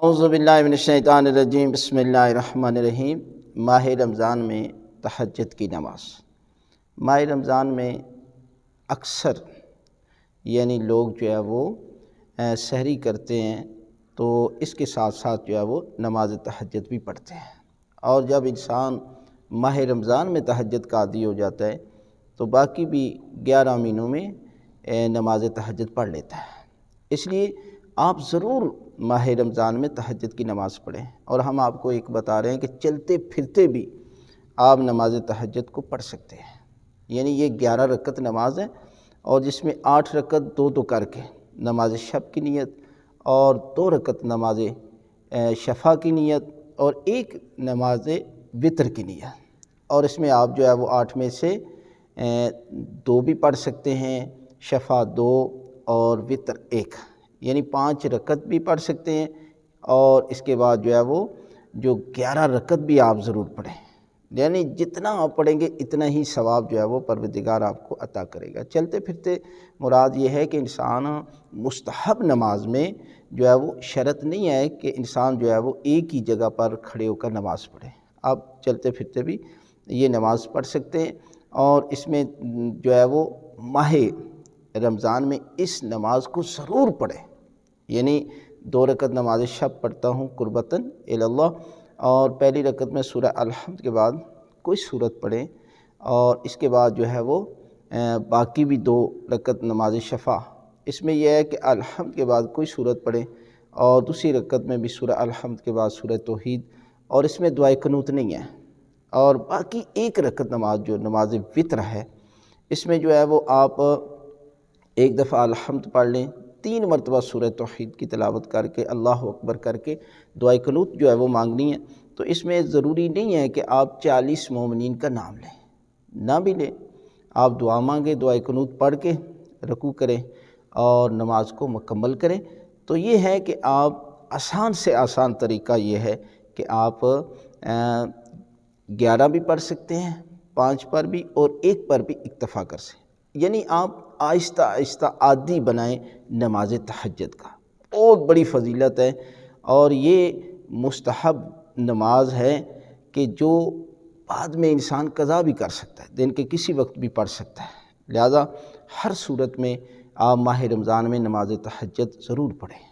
اعوذ باللہ من الشیطان الرجیم، بسم اللہ الرحمن الرحیم۔ ماہ رمضان میں تہجد کی نماز۔ ماہ رمضان میں اکثر لوگ جو ہے وہ سحری کرتے ہیں، تو اس کے ساتھ ساتھ جو ہے وہ نماز تہجد بھی پڑھتے ہیں، اور جب انسان ماہ رمضان میں تہجد کا عادی ہو جاتا ہے تو باقی بھی 11 مہینوں میں نماز تہجد پڑھ لیتا ہے۔ اس لیے آپ ضرور ماہ رمضان میں تہجد کی نماز پڑھیں، اور ہم آپ کو ایک بتا رہے ہیں کہ چلتے پھرتے بھی آپ نماز تہجد کو پڑھ سکتے ہیں۔ یہ 11 رکعت نماز ہے، اور جس میں 8 رکعت دو کر کے نماز شب کی نیت، اور 2 رکعت نماز شفع کی نیت، اور 1 نماز وتر کی نیت، اور اس میں آپ جو ہے وہ 8 میں سے 2 بھی پڑھ سکتے ہیں، شفع 2 اور وتر 1، 5 رکعت بھی پڑھ سکتے ہیں، اور اس کے بعد جو ہے وہ 11 رکعت بھی آپ ضرور پڑھیں۔ جتنا آپ پڑھیں گے اتنا ہی ثواب جو ہے وہ پروردگار آپ کو عطا کرے گا۔ چلتے پھرتے مراد یہ ہے کہ انسان مستحب نماز میں جو ہے وہ شرط نہیں ہے کہ انسان جو ہے وہ ایک ہی جگہ پر کھڑے ہو کر نماز پڑھے، آپ چلتے پھرتے بھی یہ نماز پڑھ سکتے ہیں۔ اور اس میں جو ہے وہ ماہ رمضان میں اس نماز کو ضرور پڑھیں، 2 رکعت نماز شب پڑھتا ہوں قربتاً اللہ، اور پہلی رکعت میں سورہ الحمد کے بعد کوئی سورت پڑھیں، اور اس کے بعد جو ہے وہ باقی بھی 2 رکعت نماز شفع، اس میں یہ ہے کہ الحمد کے بعد کوئی سورت پڑھیں، اور دوسری رکعت میں بھی سورہ الحمد کے بعد سورہ توحید، اور اس میں دعائے قنوت نہیں ہے۔ اور باقی 1 رکعت نماز جو نماز وتر ہے، اس میں جو ہے وہ آپ 1 دفعہ الحمد پڑھ لیں، 3 مرتبہ سورہ توحید کی تلاوت کر کے اللہ اکبر کر کے دعائے قنوت جو ہے وہ مانگنی ہے۔ تو اس میں ضروری نہیں ہے کہ آپ 40 مومنین کا نام لیں، نہ بھی لیں، آپ دعا مانگیں، دعائے قنوت پڑھ کے رکوع کریں اور نماز کو مکمل کریں۔ تو یہ ہے کہ آپ آسان سے آسان طریقہ یہ ہے کہ آپ 11 بھی پڑھ سکتے ہیں، 5 پر بھی اور 1 پر بھی اکتفا کر سکیں۔ آپ آہستہ آہستہ عادی بنائیں نماز تہجد کا، بہت بڑی فضیلت ہے، اور یہ مستحب نماز ہے کہ جو بعد میں انسان قضا بھی کر سکتا ہے، دن کے کسی وقت بھی پڑھ سکتا ہے، لہذا ہر صورت میں آپ ماہ رمضان میں نماز تہجد ضرور پڑھیں۔